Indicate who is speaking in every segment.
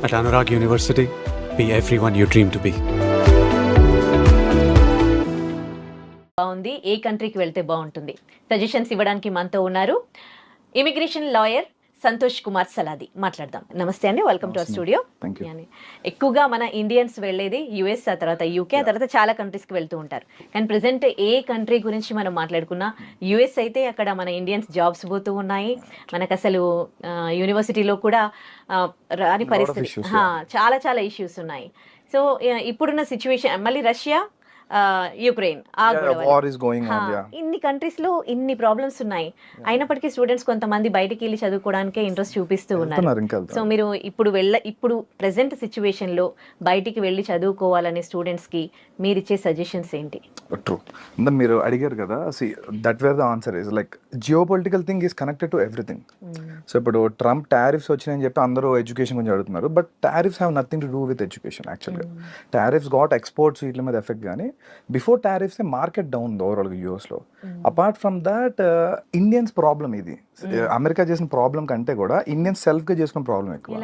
Speaker 1: At Anurag University, be everyone you dream to be.
Speaker 2: బాగుంది, ఏ కంట్రీకి వెళ్తే బాగుంటుంది, సజెషన్స్ ఇవ్వడానికి మనతో ఉన్నారు ఇమిగ్రేషన్ లాయర్ సంతోష్ కుమార్ సలాది. మాట్లాడదాం. నమస్తే అండి, వెల్కమ్ టు అవర్ స్టూడియో. ఎక్కువగా మన ఇండియన్స్ వెళ్ళేది యుఎస్, ఆ తర్వాత యూకే, ఆ తర్వాత చాలా కంట్రీస్కి వెళ్తూ ఉంటారు. కానీ ప్రెసెంట్ ఏ కంట్రీ గురించి మనం మాట్లాడుకున్నా యుఎస్ అయితే అక్కడ మన ఇండియన్స్ జాబ్స్ పోతూ ఉన్నాయి. మనకు అసలు యూనివర్సిటీలో కూడా రాని పరిస్థితి, చాలా చాలా ఇష్యూస్ ఉన్నాయి. సో ఇప్పుడున్న సిచ్యువేషన్, మళ్ళీ రష్యా, యుక్రెయిన్, ఇన్ని కంట్రీస్ లో ఇన్ని ప్రాబ్లమ్స్ ఉన్నాయి. అయినప్పటికీ స్టూడెంట్స్ కొంతమంది బయటికి వెళ్ళి చదువుకోవడానికే ఇంట్రెస్ట్ చూపిస్తూ ఉన్నారు. సో మీరు ఇప్పుడు ప్రెసెంట్ సిచ్యువేషన్ లో బయటికి వెళ్ళి చదువుకోవాలనే స్టూడెంట్స్ కి మీరు ఇచ్చే సజెషన్స్ ఏంటి?
Speaker 3: ట్రూ, మీరు అడిగారు కదా, that wear the answer is like geo political thing is connected to everything. So ఇప్పుడు ట్రంప్ టారిఫ్స్ వచ్చినాయని చెప్పి అందరూ ఎడ్యుకేషన్ గురించి అడుగుతున్నారు, but tariffs have nothing to do with education. యాక్చువల్గా టారిఫ్స్ గాట్ ఎక్స్పోర్ట్స్ వీటి మీద ఎఫెక్ట్, కానీ బిఫోర్ టారిఫ్స్ మార్కెట్ డౌన్ ఓవరాల్గా యూఎస్లో. Apart from that Indians problem ఇది, అమెరికా చేసిన ప్రాబ్లం కంటే కూడా ఇండియన్స్ సెల్ఫ్గా చేసుకున్న ప్రాబ్లం ఎక్కువ.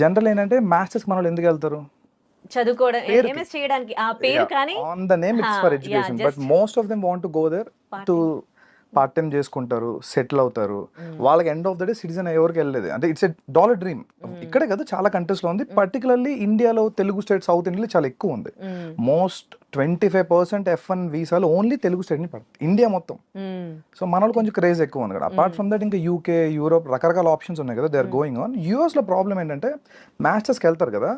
Speaker 3: జనరల్ ఏంటంటే మాస్టర్స్ మన వాళ్ళు ఎందుకు వెళ్తారు?
Speaker 2: చదువుకోవడం, ఎంఎస్ చేయడానికి, ఆ పేరు కానీ
Speaker 3: on the name it's for education, but most of them want to go there to part time చేసుకుంటారు, సెటిల్ అవుతారు. వాళ్ళకి end of the day citizen ఎవరికి వెళ్ళలేదు. అంటే ఇట్స్ ఎ డాలర్ డ్రీమ్. ఇక్కడే కదా చాలా కంట్రీస్ లో ఉంది, పర్టికులర్లీ ఇండియాలో తెలుగు స్టేట్, సౌత్ ఇండియాలో చాలా ఎక్కువ ఉంది. మోస్ట్ 25% F1 వీసాలు ఓన్లీ తెలుగు స్టేట్ ని పడతాయి ఇండియా మొత్తం. సో మనలో కొంచెం క్రేజ్ ఎక్కువ ఉంది కదా. అపార్ట్ ఫ్రమ్ దట్ ఇంకా యూకే, యూరోప్ రకరకాల ఆప్షన్స్ ఉన్నాయి కదా, they are going on. US లో ప్రాబ్లం ఏంటంటే మాస్టర్స్కి వెళ్తారు కదా,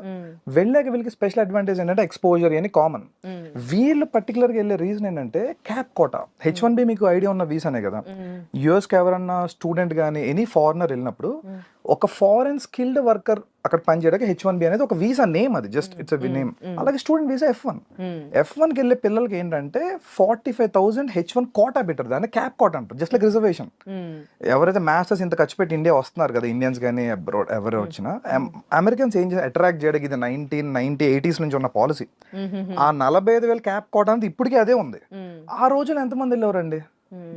Speaker 3: వెళ్ళాక వీళ్ళకి స్పెషల్ అడ్వాంటేజ్ ఏంటంటే ఎక్స్పోజర్ అని కామన్. వీళ్ళు పర్టికులర్గా వెళ్ళే రీజన్ ఏంటంటే క్యాప్ కోటా. H1B మీకు ఐడియా ఉన్న వీసానే కదా. యూఎస్కి ఎవరన్నా స్టూడెంట్ కానీ ఎనీ ఫారినర్ వెళ్ళినప్పుడు ఒక ఫారెన్ స్కిల్డ్ వర్కర్ అక్కడ పనిచేయడానికి H1B అనేది ఒక వీసా నేమ్, అది జస్ట్ ఇట్స్ నేమ్. అలాగే స్టూడెంట్ వీసా F1కి వెళ్ళే పిల్లలకి ఏంటంటే 45,000 H1 కోటా పెట్టారు, దాన్ని క్యాప్ కోటా అంటారు, జస్ట్ లైక్ రిజర్వేషన్. ఎవరైతే మాస్టర్స్ ఇంత ఖర్చు పెట్టి ఇండియా వస్తున్నారు కదా, ఇండియన్స్ కానీ అబ్రాడ్ ఎవరు వచ్చినా, అమెరికన్స్ ఏం చేసి అట్రాక్ట్ చేయడానికి ఇది 1980s నుంచి ఉన్న పాలసీ. ఆ 45,000 క్యాప్ కోటా అంటే ఇప్పటికీ అదే ఉంది. ఆ రోజున ఎంతమంది వెళ్ళేవారండి?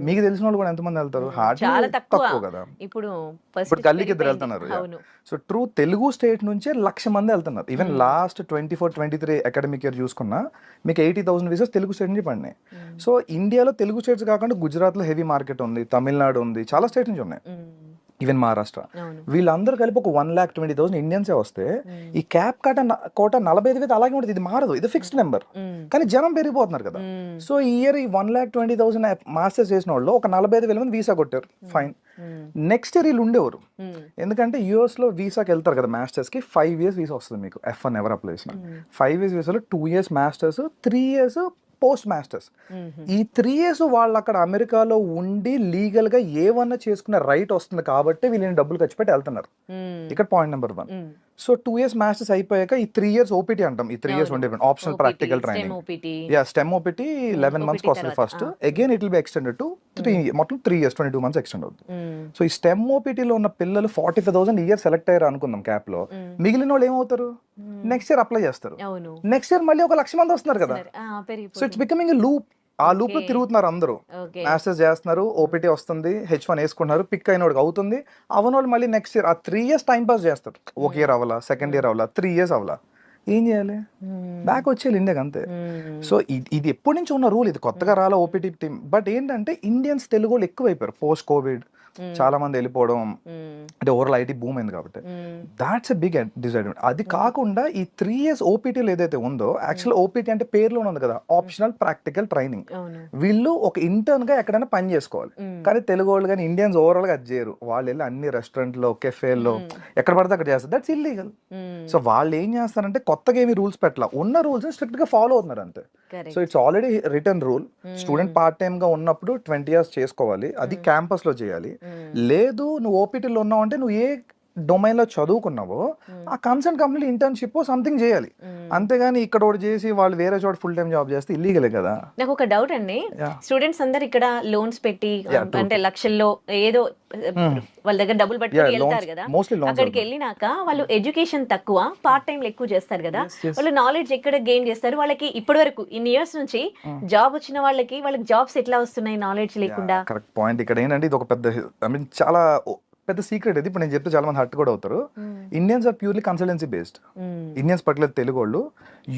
Speaker 3: మీకు తెలిసిన వాళ్ళు కూడా ఎంతమంది వెళ్తారు?
Speaker 2: చాలా
Speaker 3: తక్కువ కదా. ఇప్పుడు గల్లీకి ఇద్దరు వెళ్తున్నారు. సో ట్రూ, తెలుగు స్టేట్ నుంచే 1,00,000 మంది వెళ్తున్నారు. ఈవెన్ లాస్ట్ 24-23 అకాడమిక్ ఇయర్ చూసుకున్నా మీకు 80,000 వీసాస్ తెలుగు స్టేట్ నుంచి పడినాయి. సో ఇండియాలో తెలుగు స్టేట్స్ కాకుండా గుజరాత్ లో హెవీ మార్కెట్ ఉంది, తమిళనాడు ఉంది, చాలా స్టేట్ నుంచి ఉన్నాయి, ఈవెన్ మహారాష్ట్ర. వీళ్ళందరూ కలిపి ఒక 1,20,000 ఇండియన్సే వస్తే ఈ క్యాప్ కోట 45,000 అలాగే ఉంటుంది. ఇది మారదు, ఇది ఫిక్స్డ్ నెంబర్. కానీ జనం పెరిగిపోతున్నారు కదా. సో ఈ ఇయర్ ఈ 1,20,000 మాస్టర్స్ చేసిన వాళ్ళు ఒక 45,000 మంది వీసా కొట్టారు, ఫైన్. నెక్స్ట్ ఇయర్ వీళ్ళు ఉండేవారు, ఎందుకంటే యూఎస్ లో వీసాకి వెళ్తారు కదా మాస్టర్స్ కి. 5 years వీసా వస్తుంది మీకు, F1 ఎవరు అప్లై చేసిన. 5 years వీసాలో 2 years masters, 3 years post masters. ఈ 3 years వాళ్ళు అక్కడ అమెరికాలో ఉండి లీగల్ గా ఏమన్నా చేసుకునే రైట్ వస్తుంది కాబట్టి వీళ్ళని డబ్బులు ఖర్చు పెట్టి వెళ్తున్నారు. ఇక్కడ point number 1. So 2 years masters అయిపోయాక ఈ 3 years ఓపీటీ అంటాం. ఈ 3 years ఉండే optional practical training, stem OPT 11 months వస్తుంది first. Again it will be extended to 3 మొత్తం 3 years 22 months ఎక్స్టెండ్ అవుతుంది. సో ఈ స్టెమ్ ఓపీటీలో ఉన్న పిల్లలు 45,000 ఇయర్ సెలెక్ట్ అయ్యారు అనుకుందాం క్యాప్ లో. మిగిలిన వాళ్ళు ఏమవుతారు? నెక్స్ట్ ఇయర్ అప్లై చేస్తారు. నెక్స్ట్ ఇయర్ మళ్ళీ ఒక 1,00,000 మంది వస్తున్నారు కదా. So it's becoming a loop. ఆ లూప్ లో తిరుగుతున్నారు అందరూ. మాస్టర్స్ చేస్తున్నారు, ఓపీటీ వస్తుంది, H1 వేసుకుంటున్నారు, పిక్ అయిన వాడికి అవుతుంది. అవనోళ్ళు మళ్ళీ నెక్స్ట్ ఇయర్ ఆ 3 years టైం పాస్ చేస్తారు. ఒక ఇయర్ అవ్వాలా, సెకండ్ ఇయర్ అవ్వాలా, 3 years అవ్వాలా, ఏం చేయాలి? బ్యాక్ వచ్చేయాలి ఇండియాకి, అంతే. సో ఇది ఎప్పటి నుంచి ఉన్న రూల్, ఇది కొత్తగా రాలా ఓపీటీ టీమ్. బట్ ఏంటంటే ఇండియన్స్ తెలుగు వాళ్ళు ఎక్కువ అయిపోయారు పోస్ట్ కోవిడ్. చాలా మంది వెళ్ళిపోవడం, అంటే ఓవరాల్ ఐటీ బూమ్ అయింది కాబట్టి దాట్స్ ఎ బిగ్ డిసడ్వాంటేజ్. అది కాకుండా ఈ 3 years ఓపీటీలు ఏదైతే ఉందో, యాక్చువల్ ఓపీటీ అంటే పేరులోనే ఉంది కదా, ఆప్షనల్ ప్రాక్టికల్ ట్రైనింగ్. వీళ్ళు ఒక ఇంటర్న్ గా ఎక్కడైనా పని చేసుకోవాలి. కానీ తెలుగు వాళ్ళు కానీ ఇండియన్స్ ఓవరాల్ గా అది చేయరు. వాళ్ళు వెళ్ళి అన్ని రెస్టారెంట్ లో, కెఫేల్లో ఎక్కడ పడితే అక్కడ చేస్తారు. That's illegal. సో వాళ్ళు ఏం చేస్తారంటే కొత్తగా ఏమి రూల్స్ పెట్టాల, ఉన్న రూల్స్ స్ట్రిక్ట్ గా ఫాలో అవుతున్నారు అంతే. So it's already return rule. Student part time గా ఉన్నప్పుడు 20 years చేసుకోవాలి, అది క్యాంపస్ లో చేయాలి. లేదు నువ్వు ఓపీటీలో ఉన్నావు అంటే నువ్వు ఏ డొమైన్ లో చదువుకున్నావో ఆ కన్సర్న్ కంపెనీ ఇంటర్న్షిప్ సంథింగ్ చేయాలి. అంతేగాని ఇక్కడ ఒకటి చేసి వాళ్ళు వేరే చోట ఫుల్ టైం జాబ్ చేస్తే ఇల్లీగలే కదా.
Speaker 2: నాకు ఒక డౌట్ అండి, స్టూడెంట్స్ అందరు ఇక్కడ లోన్స్ పెట్టి అంటే లక్షల్లో ఏదో వాళ్ళ దగ్గర డబ్బులు పట్టుకుని వెళ్తారు కదా, అక్కడికి వెళ్ళినాక వాళ్ళు ఎడ్యుకేషన్ తక్కువ, పార్ట్ టైం ఎక్కువ చేస్తారు కదా, వాళ్ళు నాలెడ్జ్ ఎక్కడ గెయిన్ చేస్తారు? వాళ్ళకి ఇప్పటి వరకు ఇన్ని ఇయర్స్ నుంచి జాబ్ వచ్చిన వాళ్ళకి జాబ్స్ ఎట్లా వస్తున్నాయి నాలెడ్జ్ లేకుండా?
Speaker 3: Correct point. ఇక్కడ ఏంటంటే ఇది ఒక పెద్ద, ఐ మీన్ చాలా పెద్ద సీక్రెట్ ఇది. ఇప్పుడు నేను చెప్తే చాలా మంది హర్ట్ కూడా అవుతారు. Indians are purely consultancy based. Indians particular Telugu వాళ్ళు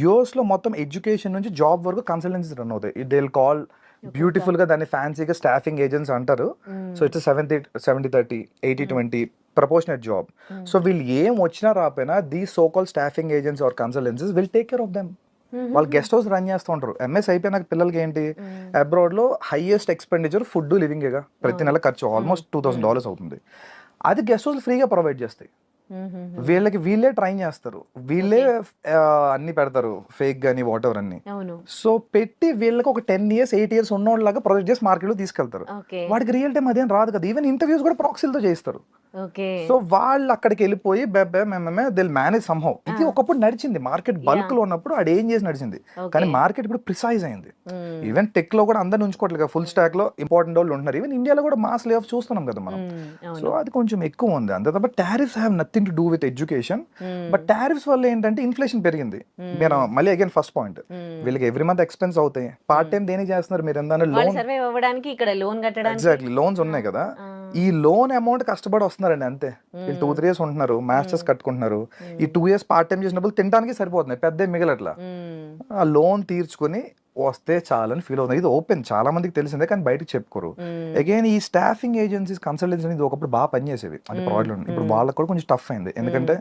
Speaker 3: యూఎస్ లో మొత్తం ఎడ్యుకేషన్ నుంచి జాబ్ వరకు కన్సల్టెన్సీ రన్ అవుతాయి. దే విల్ కాల్ బ్యూటిఫుల్ గా దాన్ని ఫ్యాన్సీగా స్టాఫింగ్ ఏజెంట్స్ అంటారు. So it's 70-30, 80-20 proportionate job. So వీళ్ళు ఏం వచ్చినా రాపోయినా the so call staffing agents are consultancies will take care of them. వాళ్ళు గెస్ట్ హౌస్ రన్ చేస్తూ ఉంటారు. ఎంఎస్ అయిపోయిన పిల్లలకి ఏంటి, అబ్రాడ్ లో హైయెస్ట్ ఎక్స్పెండిచర్ ఫుడ్ లివింగ్ గా ప్రతి నెల ఖర్చు ఆల్మోస్ట్ $2,000 అవుతుంది. అది గెస్ట్ హౌస్ ఫ్రీగా ప్రొవైడ్ చేస్తాయి. వీళ్ళకి వీళ్ళే ట్రైన్ చేస్తారు, వీళ్ళే అన్ని పెడతారు, ఫేక్ గానీ వాట్ ఎవర్ అన్ని. సో పెట్టి వీళ్ళకి ఒక 10 years 8 years ఉన్నోళ్ళలాగా ప్రొజెక్ట్ చేసి మార్కెట్ లో తీసుకెళ్తారు. వాడికి రియల్ టైం అదేం రాదు కదా. ఈవెన్ ఇంటర్వ్యూస్ కూడా ప్రాక్సీలతో చేస్తారు. సో వాళ్ళు అక్కడికి వెళ్ళిపోయి దిల్ మేనేజ్ సమ్హౌ. ఇది ఒకప్పుడు నడిచింది మార్కెట్ బల్క్ లో ఉన్నప్పుడు, అది ఏం చేసి నడిచింది. కానీ మార్కెట్ ఇప్పుడు ప్రిసైజ్ అయింది. ఈవెన్ టెక్ లో కూడా అందరిని ఉంచుకోవట్లేదు, ఫుల్ స్టాక్ లో ఇంపార్టెంట్ వాళ్ళు ఉంటున్నారు. ఈవెన్ ఇండియాలో కూడా మాస్ లే ఆఫ్ చూస్తున్నాం కదా మనం. సో అది కొంచెం ఎక్కువ ఉంది అంతే తప్ప tariffs have nothing to do with education. But tariffs వల్ల ఏంటంటే ఇన్ఫ్లేషన్ పెరిగింది. మీరు మళ్ళీ అగైన్ ఫస్ట్ పాయింట్, వీళ్ళకి ఎవ్రీ మంత్ ఎక్స్పెన్స్ అవుతాయి. పార్ట్ టైం దేనికి చేస్తున్నారు మీరు? ఏంటంటే లోన్, ఎగ్జాక్ట్లీ లోన్స్ ఉన్నాయి కదా. ఈ లోన్ అమౌంట్ కష్టపడి వస్తున్నారండి అంతే. వీళ్ళు 2-3 years ఉంటున్నారు, మాస్టర్స్ కట్టుకుంటున్నారు. ఈ 2 years పార్ట్ టైం చేసినప్పుడు తినడానికి సరిపోతున్నాయి, పెద్ద మిగలట్లా. ఆ లోన్ తీర్చుకుని వస్తే చాలని ఫీల్ అవుతుంది. ఇది ఓపెన్ చాలా మందికి తెలిసిందే కానీ బయటకు చెప్పుకోరు. అగైన్ ఈ స్టాఫింగ్ ఏజెన్సీస్ కన్సల్టెన్సీ అనేది ఒకప్పుడు బాగా పనిచేసేవి, అది ప్రాబ్లం. ఇప్పుడు వాళ్ళకి కూడా కొంచెం టఫ్ అయింది, ఎందుకంటే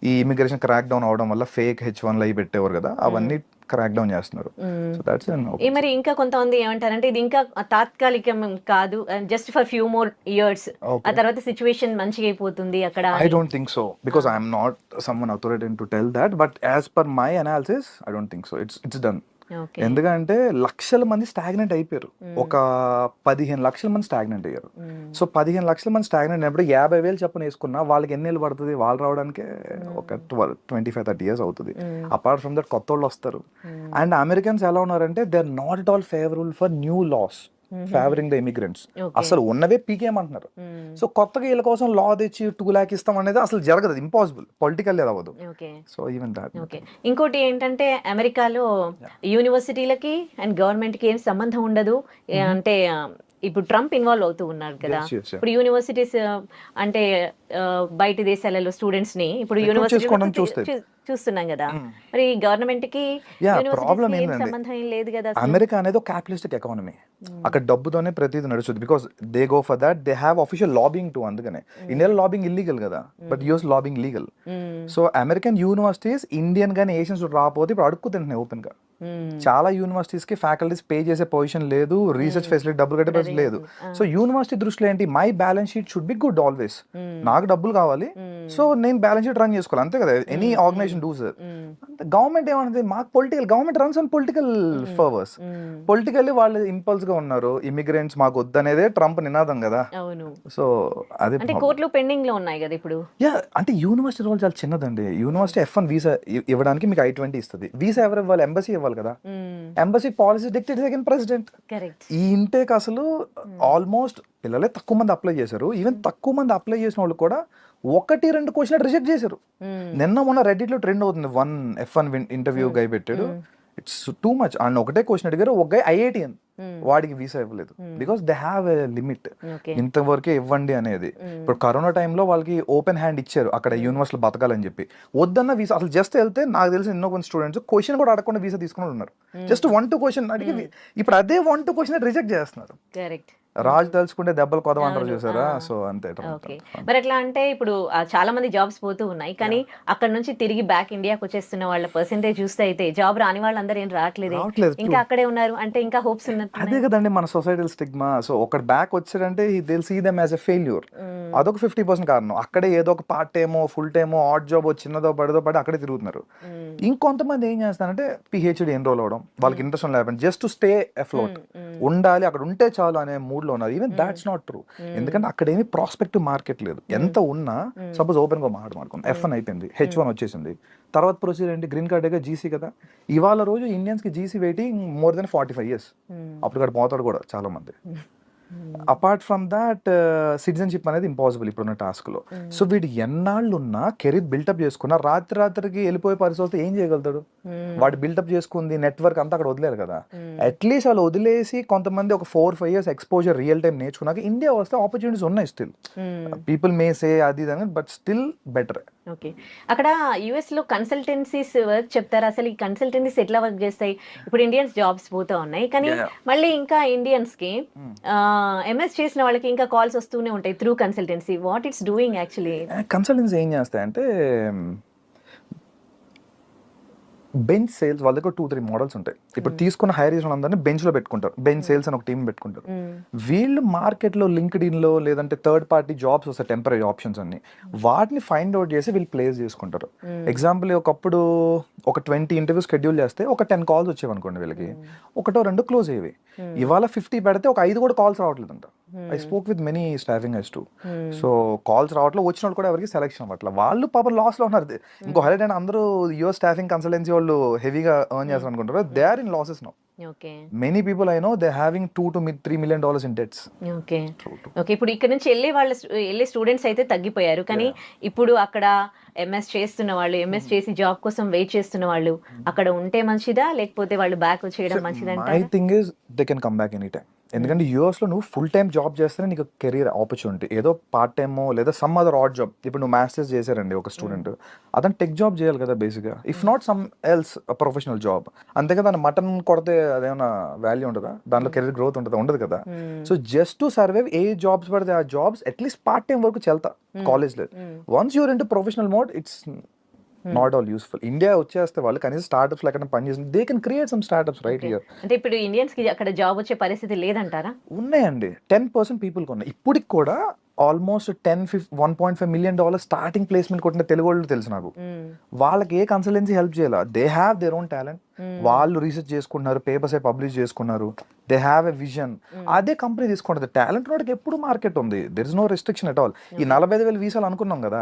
Speaker 3: ఈ ఇమిగ్రేషన్ క్రాక్ డౌన్ అవడం వల్ల ఫేక్ H1 అవి పెట్టేవారు కదా, అవన్నీ క్రాక్ డౌన్ చేస్తున్నారు. సో దట్స్
Speaker 2: మరి ఇంకా కొంతమంది ఏమంటారంటే ఇది ఇంకా తాత్కాలికం కాదు, just for few more years, ఆ తర్వాత సిచువేషన్ మంచిగా అయిపోతుంది అక్కడ.
Speaker 3: I don't think so because I am not someone authoritative to tell that, but as per my analysis I don't think so. It's done. ఎందుకంటే లక్షల మంది స్టాగ్నెంట్ అయిపోయారు, ఒక 15 లక్షల మంది స్టాగ్నెంట్ అయ్యారు. సో 15 లక్షల మంది స్టాగ్నెంట్ అయినప్పుడు 50,000 చెప్పని వేసుకున్నా వాళ్ళకి ఎన్ని ఏళ్ళు పడుతుంది? వాళ్ళు రావడానికి ఒక 25-30 years అవుతుంది. అపార్ట్ ఫ్రమ్ దట్ కొత్త వాళ్ళు వస్తారు. అండ్ అమెరికన్స్ ఎలా ఉన్నారంటే they are not at all favourable for new laws favouring the immigrants. అసలు ఉన్నవే పీకేమంటున్నారు. సో కొత్తగా వీళ్ళ కోసం లా తెచ్చి 2 lakhs ఇస్తాం అనేది అసలు జరగదు, ఇంపాసిబుల్, పొలిటికల్ అవ్వదు. So even that.
Speaker 2: ఇంకోటి ఏంటంటే అమెరికాలో యూనివర్సిటీలకి అండ్ గవర్నమెంట్ కి ఏం సంబంధం ఉండదు. అంటే ఇప్పుడు ట్రంప్ ఇన్వాల్వ్ అవుతూ ఉన్నారు కదా. ఇప్పుడు యూనివర్సిటీస్ అంటే బయట దేశాలలో స్టూడెంట్స్ ని ఇప్పుడు యూనివర్సిటీ చూస్తున్నాం కదా. మరి గవర్నమెంట్ కి
Speaker 3: ప్రాబ్లం
Speaker 2: సంబంధం ఏం లేదు కదా.
Speaker 3: అమెరికా అనేది ఒక క్యాపిటలిస్టిక్ ఎకానమీ, అక్కడ డబ్బుతోనే ప్రతిదీ నడుస్తుంది. Because they go for that, they have official lobbying to. అందుకనే ఇండియాలో లాబింగ్ ఇల్లీగల్ కదా, but US lobbying legal. So American universities Indian గానీ ఏషియన్స్ రాకపోతే ఇప్పుడు అడుక్కు తింటున్నాయి ఓపెన్ గా. చాలా యూనివర్సిటీస్ కి ఫ్యాకల్టీస్ పే చేసే పొజిషన్ లేదు, రీసెర్చ్ ఫెసిలిటీ డబ్బులు కట్టే పరిస్థితి లేదు. సో యూనివర్సిటీ దృష్టిలో ఏంటి, my balance sheet should be good always. నాకు డబ్బులు కావాలి, సో నేను బ్యాలెన్స్ షీట్ రన్ చేసుకోవాలి, అంతే కదా ఎనీ ఆర్గనైజేషన్ డూస్. గవర్నమెంట్ ఏమన్నది, మాకు political, government runs on political ఫర్వర్స్. పొలిటికల్లీ వాళ్ళు ఇంపల్స్ గా ఉన్నారు, ఇమిగ్రెంట్స్ మాకు వద్దనేదే ట్రంప్ నినాదం కదా. సో అదే
Speaker 2: కోర్టులో పెండింగ్ లో ఉన్నాయి కదా ఇప్పుడు.
Speaker 3: అంటే యూనివర్సిటీ రోల్ చాలా చిన్నదండి. యూనివర్సిటీ F1 వీసా ఇవ్వడానికి మీకు I-20 ఇస్తుంది. వీసా ఎవరు ఇవ్వాలి? ఎంబసీ ఇవ్వాలి కదా. Embassy policy dictate second president. ఈ ఇంటేక్ అసలు ఆల్మోస్ట్ పిల్లలే తక్కువ మంది అప్లై చేశారు. ఈవెన్ తక్కువ మంది అప్లై చేసిన వాళ్ళు కూడా 1-2 క్వశ్చన్ రిజెక్ట్ చేశారు. నిన్న మొన్న రెడ్డిట్ లో ట్రెండ్ అవుతుంది, 1 F1 ఇంటర్వ్యూ గై పెట్టాడు, ఇట్స్ టూ మచ్. అండ్ ఒకటే క్వశ్చన్ అడిగారు, ఒక గై IITian, వాడికి వీసా ఇవ్వలేదు. Because they have a limit, ఇంతవరకే ఇవ్వండి అనేది. ఇప్పుడు కరోనా టైంలో వాళ్ళకి ఓపెన్ హ్యాండ్ ఇచ్చారు అక్కడ యూనివర్సిటీలో బతకాలని చెప్పి. వద్దన్న వీసా అసలు జస్ట్ వెళ్తే, నాకు తెలిసి ఎన్నో కొంత స్టూడెంట్స్ క్వశ్చన్ కూడా అడగకుండా వీసా తీసుకుని ఉన్నారు. జస్ట్ 1-2 క్వశ్చన్ అడిగి ఇప్పుడు అదే 1-2 క్వశ్చన్ రిజెక్ట్ చేస్తున్నారు. రాజు తలుచుకుంటే దెబ్బలు కొదవంటారు చూసారా. సో అంతే.
Speaker 2: మరి ఎట్లా అంటే ఇప్పుడు చాలా మంది జాబ్స్ పోతూ ఉన్నాయి, కానీ అక్కడ నుంచి తిరిగి బ్యాక్ ఇండియాకి వచ్చేస్తున్న వాళ్ళ పర్సెంటేజ్ చూస్తే అయితే జాబ్ రాని వాళ్ళందరూ ఏం రావట్లేదు, ఇంకా అక్కడే ఉన్నారు. అంటే ఇంకా హోప్స్ ఉన్నట్టు.
Speaker 3: అదే కదండి మన సొసైటల్ స్టిగ్మా. సో ఒకటి బ్యాక్ వచ్చాడంటే they will see them as a failure. అదొక 50% కారణం. అక్కడే ఏదో ఒక పార్ట్ టైమో ఫుల్ టైమో ఆడ్ జాబ్ చిన్నదో పడదో పడి అక్కడే తిరుగుతున్నారు. ఇంకొంతమంది ఏం చేస్తారంటే PhD ఎన్రోల్ అవడం, వాళ్ళకి ఇంట్రెస్ట్ లేకపోతే జస్ట్ టు స్టే అఫ్లోట్, ఉండాలి అక్కడ ఉంటే చాలు అనే మూడ్ లో ఉన్నారు. Even that's not true. ఎందుకంటే అక్కడ ఏమి ప్రాస్పెక్టివ్ మార్కెట్ లేదు. ఎంత ఉన్నా సపోజ్ ఓపెన్ గా మాట్లాడుకుందాం, F1 అయిపోయింది, H1 వచ్చేసింది, తర్వాత ప్రొసీజర్ ఏంటి, గ్రీన్ కార్డ్ GC కదా. ఇవాళ రోజు ఇండియన్స్ కి GC waiting more than 45 years. అప్పుడు ఇక్కడ పోతాడు కూడా చాలా మంది. అపార్ట్ ఫ్రమ్ దాట్ సిటిజన్షిప్ అనేది ఇంపాసిబుల్ ఇప్పుడున్న టాస్క్లో. సో వీడు ఎన్నాళ్ళు ఉన్నా కెరీర్ బిల్టప్ చేసుకున్నా రాత్రికి వెళ్ళిపోయే పరిస్థితి వస్తే ఏం చేయగలుగుతాడు? వాడు బిల్టప్ చేసుకుంది నెట్వర్క్ అంతా అక్కడ వదిలేరు కదా. అట్లీస్ట్ వాళ్ళు వదిలేసి కొంతమంది ఒక 4-5 years ఎక్స్పోజర్ రియల్ టైం నేర్చుకున్నాక ఇండియా వస్తే ఆపర్చునిటీస్ ఉన్నాయి స్టిల్. పీపుల్ మే సే అది బట్ స్టిల్ బెటర్.
Speaker 2: ఓకే, అక్కడ యుఎస్ లో కన్సల్టెన్సీస్ వర్క్ చెప్తారు. అసలు ఈ కన్సల్టెన్సీస్ ఎట్లా వర్క్ చేస్తాయి? ఇప్పుడు ఇండియన్స్ జాబ్స్ పోతా ఉన్నాయి, కానీ మళ్ళీ ఇంకా ఇండియన్స్ కి ఎంఎస్ చేసిన వాళ్ళకి ఇంకా కాల్స్ వస్తూనే ఉంటాయి through consultancy. What it's doing actually?
Speaker 3: Consultancy ఏం చేస్తాయంటే బెంచ్ సేల్స్ వాళ్ళ దగ్గర 2-3 మోడల్స్ ఉంటాయి. ఇప్పుడు తీసుకున్న హైర్ చేసిన అందరినీ బెంచ్ లో పెట్టుకుంటారు, బెంచ్ సేల్స్ అని ఒక టీం పెట్టుకుంటారు. వీళ్ళు మార్కెట్ లో లింక్డ్ ఇన్ లో లేదంటే థర్డ్ పార్టీ జాబ్స్ వస్తాయి, టెంపరీ ఆప్షన్స్ అన్ని, వాటిని ఫైండ్ అవుట్ చేసి వీళ్ళు ప్లేస్ చేసుకుంటారు. ఎగ్జాంపుల్ ఒకప్పుడు ఒక 20 ఇంటర్వ్యూ షెడ్యూల్ చేస్తే ఒక 10 calls వచ్చేవి అనుకోండి, వీళ్ళకి 1-2 క్లోజ్ అయ్యేవి. ఇవాళ 50 పెడితే ఒక 5 కూడా కాల్స్ రావట్లేదంట. I spoke with many staffing ఐస్ టు. సో కాల్స్ రావట్లేదు, వచ్చిన వాళ్ళు కూడా ఎవరికి సెలెక్షన్ అవ్వట్లేదు. వాళ్ళు పాపం లాస్ లో ఉన్నారు. ఇంకో హైలైట్ అయినా అందరూ యుఎస్ స్టాఫింగ్ కన్సల్టెన్సీ వాళ్ళు హెవీగా ఎర్న్ చేస్తారు అనుకుంటారు. They are in losses now. Many people I know they having $2-3 million in debts.
Speaker 2: Okay, ఇప్పుడు ఇక్కడ నుంచి వెళ్ళే స్టూడెంట్స్ అయితే తగ్గిపోయారు, కానీ ఇప్పుడు అక్కడ ఎంఎస్ చేస్తున్న వాళ్ళు, ఎంఎస్ చేసి జాబ్ కోసం వెయిట్ చేస్తున్న వాళ్ళు అక్కడ ఉంటే మంచిదా, లేకపోతే వాళ్ళు బ్యాక్ చేయడం మంచిదంటారా?
Speaker 3: My thing is they can come back any time. ఎందుకంటే యూఎస్లో నువ్వు ఫుల్ టైం జాబ్ చేస్తేనే నీకు కెరీర్ ఆపర్చునిటీ. ఏదో పార్ట్ టైమో లేదా సమ్ అదర్ ఆడ్ జాబ్. ఇప్పుడు నువ్వు మాస్టర్స్ చేశారండి ఒక స్టూడెంట్, అతను టెక్ జాబ్ చేయాలి కదా బేసిక్గా, if not some else professional job. అంతే కదా, మటన్ కొడితే అదేమన్నా వాల్యూ ఉంటుందా? దాంట్లో కెరీర్ గ్రోత్ ఉంటుందా? ఉండదు కదా. So just to survive A jobs పడితే ఆ జాబ్స్ అట్లీస్ట్ పార్ట్ టైం వరకు చెల్తా కాలేజ్లో. Once you're in to professional mode it's not all useful. India వచ్చేస్తే వాళ్ళు కనీసం స్టార్ట్అప్స్ ఎక్కడ పని చేసి they can create some startups right here.
Speaker 2: అంటే ఇప్పుడు ఇండియన్స్ కి అక్కడ జాబ్ వచ్చే పరిస్థితి లేదంటారా?
Speaker 3: ఉన్నాయండి, 10% పీపుల్కి ఉన్నాయి. ఇప్పటికి కూడా ఆల్మోస్ట్ 1.5 million స్టార్టింగ్ ప్లేస్మెంట్ కొట్టిన తెలుగు వాళ్ళు తెలుసు నాకు. వాళ్ళకి ఏ కన్సల్టెన్సీ హెల్ప్ చేయాల. They have their own talent. వాళ్ళు రీసెర్చ్ చేసుకున్నారు, పేపర్స్ పబ్లిష్ చేసుకున్నారు, దే హ్యావ్ ఎ విజన్. అదే కంపెనీ తీసుకుంటుంది. టాలెంట్ వాడికి ఎప్పుడు మార్కెట్ ఉంది, there is no restriction at all. ఈ 45,000 వీసాలు అనుకున్నాం కదా,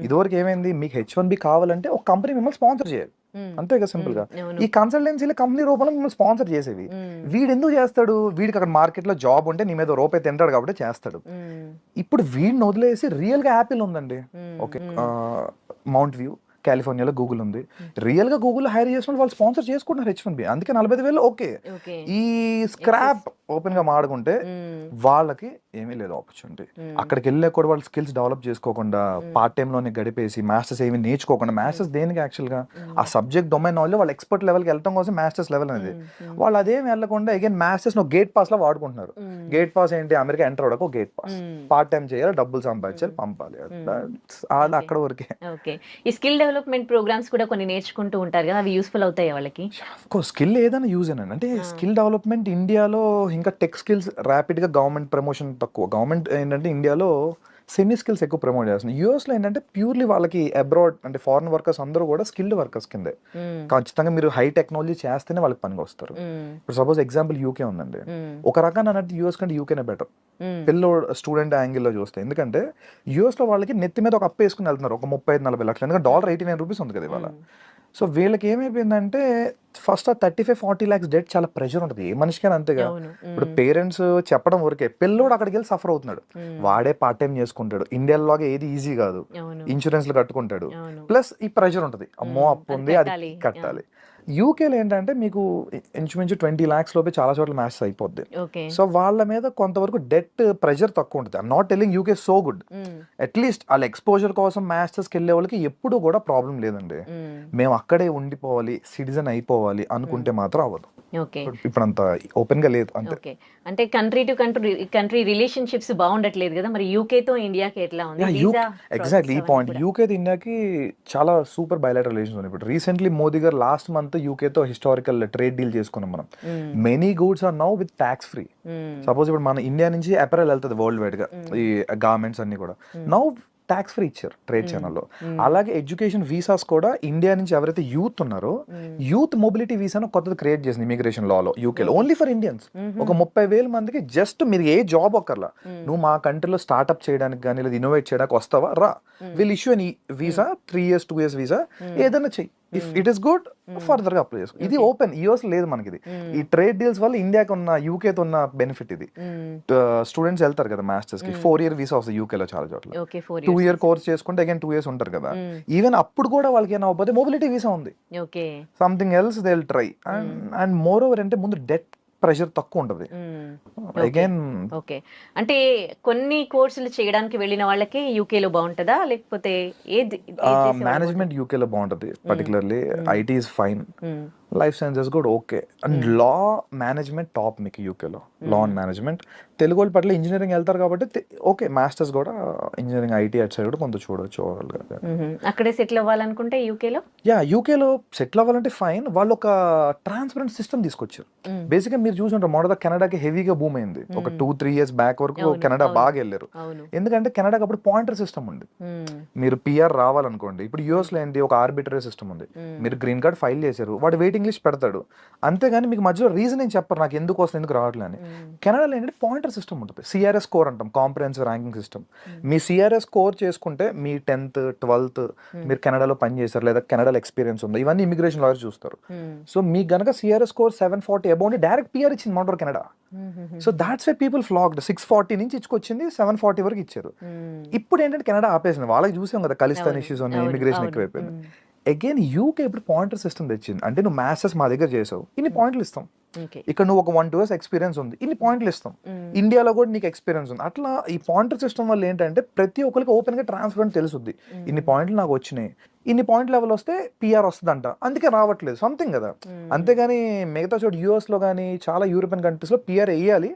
Speaker 3: ఇదివరకు ఏమైంది, మీకు H1B కావాలంటే ఒక కంపెనీ మిమ్మల్ని స్పాన్సర్ చేయాలి, అంతే కదా సింపుల్ గా. ఈ కన్సల్టెన్సీలు కంపెనీ రూపంలో మిమ్మల్ని స్పాన్సర్ చేసేవి. వీడు ఎందుకు చేస్తాడు? వీడికి అక్కడ మార్కెట్ లో జాబ్ ఉంటే నీ మీద రూపాయి తింటాడు కాబట్టి చేస్తాడు. ఇప్పుడు వీడిని వదిలేసి రియల్ గా యాపిల్ ఉందండి, ఓకే, మౌంట్ వ్యూ కాలిఫోర్నియాలో గూగుల్ ఉంది. రియల్ గా గూగుల్ హైర్ చేసిన వాళ్ళు స్పాన్సర్ చేసుకుంటున్నారు H1B. అందుకే 45,000. ఓకే, ఈ స్క్రాప్ ఓపెన్ గా మాడుకుంటే వాళ్ళకి ఏమీ లేదు ఆపర్చునిటీ. అక్కడికి వెళ్ళే కూడా వాళ్ళు స్కిల్స్ డెవలప్ చేసుకోకుండా పార్ట్ టైమ్ లోనే గడిపేసి మాస్టర్స్ ఏమి నేర్చుకోకుండా, మాస్టర్స్ దేనికి యాక్చువల్ గా ఆ సబ్జెక్ట్ డొమైన్ నాలెడ్జ్ వాళ్ళు ఎక్స్పర్ట్ లెవెల్కి వెళ్ళడం కోసం మాస్టర్స్ లెవెల్ అనేది. వాళ్ళు అదేమి వెళ్ళకుండా again masters no gate pass లో వాడుకుంటున్నారు. గేట్ పాస్ ఏంటి? అమెరికా ఎంటర్ అవడానికి ఒక గేట్ పాస్. పార్ట్ టైం చేయాలి, డబ్బులు సంపాదించాలి, పంపాలి, అది అక్కడ వరకే.
Speaker 2: ఈ స్కిల్ డెవలప్మెంట్ ప్రోగ్రామ్స్ కూడా కొన్ని నేర్చుకుంటూ ఉంటారు కదా, అవి యూస్ఫుల్ అవుతాయి వాళ్ళకి?
Speaker 3: స్కిల్ ఏదైనా యూజ్ అయినండి. అంటే స్కిల్ డెవలప్మెంట్ ఇండియాలో ఇంకా టెక్ స్కిల్స్ ర్యాపిడ్ గా గవర్నమెంట్ ప్రమోషన్ తక్కువ. గవర్నమెంట్ ఏంటంటే ఇండియాలో సెమీ స్కిల్స్ ఎక్కువ ప్రమోట్ చేస్తుంది. యూఎస్ లో ఏంటంటే ప్యూర్లీ వాళ్ళకి అబ్రాడ్ అంటే ఫారెన్ వర్కర్స్ అందరూ కూడా స్కిల్డ్ వర్కర్స్ కిందే. ఖచ్చితంగా మీరు హై టెక్నాలజీ చేస్తేనే వాళ్ళకి పనికి వస్తారు. ఇప్పుడు సపోజ్ ఎగ్జాంపుల్ యూకే ఉందండి, ఒక రకంగా అన్నట్టు యూఎస్ కంటే యూకేనే బెటర్ పిల్లలు స్టూడెంట్ యాంగిల్లో చూస్తే. ఎందుకంటే యూఎస్ లో వాళ్ళకి నెత్తి మీద ఒక అప్పు వేసుకుని వెళ్తున్నారు, ఒక 35-40 లక్షలు. ఎందుకంటే $89 ఉంది కదా ఇవాళ. సో వీళ్ళకి ఏమైపోయిందంటే ఫస్ట్ ఆ 35-40 lakhs డెట్ చాలా ప్రెషర్ ఉంటుంది ఏ మనిషికైనా, అంతేగా. ఇప్పుడు పేరెంట్స్ చెప్పడం వరకే, పిల్లోడు అక్కడికి వెళ్ళి సఫర్ అవుతున్నాడు. వాడే పార్ట్ టైం చేసుకుంటాడు. ఇండియాలోగా ఏది ఈజీ కాదు, ఇన్సూరెన్స్లు కట్టుకుంటాడు, ప్లస్ ఈ ప్రెషర్ ఉంటుంది, అమ్మో అప్పు ఉంది అది కట్టాలి. యూకేలో ఏంటంటే మీకు ఇంచుమించు 20 lakhs లోపే చాలా చోట్ల మ్యాచ్ అయిపోద్ది. సో వాళ్ళ మీద కొంతవరకు డెట్ ప్రెషర్ తక్కువ ఉంటుంది. I'm not telling UK so good, at least వాళ్ళ ఎక్స్పోజర్ కోసం మాస్టర్స్కి వెళ్ళే వాళ్ళకి ఎప్పుడు కూడా ప్రాబ్లం లేదండి. మేము అక్కడే ఉండిపోవాలి, సిటిజన్ అయిపోవాలి అనుకుంటే మాత్రం అవ్వదు. ఇప్పుడు అంత ఓపెన్ గా లేదు. అంతే,
Speaker 2: అంటే కంట్రీ టు కంట్రీ రిలేషన్షిప్స్ బాగుండట్లేదు కదా, మరి యూకే తో ఇండియాకి ఎట్లా ఉంది?
Speaker 3: ఎగ్జాక్ట్లీ ఈ పాయింట్. యూకే తో ఇండియాకి చాలా సూపర్ బయలాటరల్ రిలేషన్స్ ఉన్నాయి. ఇప్పుడు recently Modi garu last month UK తో హిస్టారికల్ ట్రేడ్ డీల్ చేసుకున్నాం మనం. Many goods are now with tax free. Suppose ఇప్పుడు మన ఇండియా నుంచి అపెరల్ వెళ్తుంది వరల్డ్ వైడ్ గా, ఈ గార్మెంట్స్ అన్ని కూడా నౌ ట్యాక్స్ ఫ్రీ ఇచ్చారు ట్రేడ్ ఛానల్లో. అలాగే ఎడ్యుకేషన్ వీసాస్ కూడా ఇండియా నుంచి ఎవరైతే యూత్ ఉన్నారో యూత్ మొబిలిటీ వీసాను కొత్తది క్రియేట్ చేసింది ఇమిగ్రేషన్ లాలో యూకేలో, ఓన్లీ ఫర్ ఇండియన్స్. ఒక 30,000 మందికి జస్ట్ మీరు ఏ జాబ్ ఒక్కర్లా, నువ్వు మా కంట్రీలో స్టార్ట్అప్ చేయడానికి కానీ లేదా ఇన్నోవేట్ చేయడానికి వస్తావా రా, వీళ్ళు ఇష్యూ అని వీసా 3 years 2 years వీసా ఏదైనా చెయ్యి, if it is good further గా అప్లై చేసుకో. ఇది ఓపెన్, యూఎస్ లేదు మనకి ఇది. ఈ ట్రేడ్ డీల్స్ వల్ల ఇండియాకి ఉన్న యూకేతో ఉన్న బెనిఫిట్ ఇది. స్టూడెంట్స్ వెళ్తారు కదా మాస్టర్స్ కి, 4 year వీసా వస్తుంది యూకే లో చాలా చోట్ల. 2 year కోర్స్ చేసుకుంటే అగైన్ 2 years ఉంటారు కదా. ఈవెన్ అప్పుడు కూడా వాళ్ళకి ఏమైనా అవ్వకపోతే మొబిలిటీ వీసా ఉంది, something else they will try. And more over అంటే ముందు డెట్ ప్రెషర్ తక్కువ ఉంటుంది. అగైన్
Speaker 2: ఓకే, అంటే కొన్ని కోర్సులు చేయడానికి వెళ్ళిన వాళ్ళకి యూకే లో బాగుంటుందా, లేకపోతే ఏది
Speaker 3: మేనేజ్మెంట్ యూకే లో బాగుంటది. Particularly IT is fine, life sciences కూడా okay, and law management top మీకు యూకేలో. లా అండ్ మేనేజ్మెంట్ తెలుగు వాళ్ళ పట్ల ఇంజనీరింగ్ వెళ్తారు కాబట్టి ఓకే, మాస్టర్స్ కూడా ఇంజనీరింగ్ ఐటీ అట్ సైడ్ కూడా కొంత చూడొచ్చు.
Speaker 2: అక్కడే సెటిల్ అవ్వాలనుకుంటే యూకేలో,
Speaker 3: యూకేలో సెటిల్ అవ్వాలంటే ఫైన్. వాళ్ళు ఒక ట్రాన్స్పరెంట్ సిస్టమ్ తీసుకొచ్చారు. బేసిక్గా మీరు చూసుంటారు, మొదట కెనడాకి హెవీగా బూమ్ అయింది ఒక 2-3 years బ్యాక్ వరకు. కెనడా బాగా వెళ్ళారు, ఎందుకంటే కెనడాకి అప్పుడు పాయింటర్ సిస్టమ్ ఉంది. మీరు పిఆర్ రావాలనుకోండి, ఇప్పుడు యూఎస్ లో ఏంటి, ఒక ఆర్బిటరీ సిస్టమ్ ఉంది. మీరు గ్రీన్ కార్డ్ ఫైల్ చేశారు, వాడు వెయిటింగ్ లిస్ట్ పెడతాడు, అంతేగాని మీకు మధ్యలో రీజనింగ్ చెప్పరు నాకు ఎందుకు వస్తుంది ఎందుకు రావట్లేదు అని. కెనడాలో ఏంటంటే పాయింటర్ సిస్టమ్ ఉంటుంది, సిఆర్ఎస్ స్కోర్ అంటాం, కాంప్రహెన్సివ్ ర్యాంకింగ్ సిస్టమ్. మీ సిఆర్ఎస్ స్కోర్ చేసుకుంటే మీ 10th 12th మీరు కెనడాలో పని చేశారు లేదా కెనడాలో ఎక్స్పీరియన్స్ ఉందా, ఇవన్నీ ఇమిగ్రేషన్ లాయర్స్ చూస్తారు. సో మీకు గనక CRS score 740 above direct PR ఇచ్చింది మౌంటర్ Canada. So that's why people flocked. 640 నుంచి ఇచ్చుకొచ్చింది 740 వరకు ఇచ్చారు. ఇప్పుడు ఏంటంటే కెనడా ఆపేసింది, వాళ్ళకి చూసాం కదా ఖలిస్తాన్ ఇష్యూస్ ఉన్నాయి, ఇమిగ్రేషన్ ఎక్కువైపోయింది. అగైన్ యూకే ఇప్పుడు పాయింటర్ సిస్టమ్ తెచ్చింది. అంటే నువ్వు మాస్టర్స్ మా దగ్గర చేసావు, ఇన్ని పాయింట్లు ఇస్తాం. ఇక్కడ నువ్వు ఒక 1-2 years ఎక్స్పీరియన్స్ ఉంది, ఇన్ని పాయింట్లు ఇస్తాం. ఇండియాలో కూడా నీకు ఎక్స్పీరియన్స్ ఉంది. అట్లా ఈ పాయింటర్ సిస్టమ్ వల్ల ఏంటంటే ప్రతి ఒక్కరికి ఓపెన్ గా ట్రాన్స్పరెంట్ తెలుస్తుంది, ఇన్ని పాయింట్లు నాకు వచ్చినాయి, ఇన్ని పాయింట్ లెవెల్ వస్తే పిఆర్ వస్తుందంట, అందుకే రావట్లేదు సంథింగ్ కదా. అంతేగాని మిగతా చోటు యూఎస్ లో కానీ చాలా యూరోపియన్ కంట్రీస్ లో పిఆర్ వేయాలి,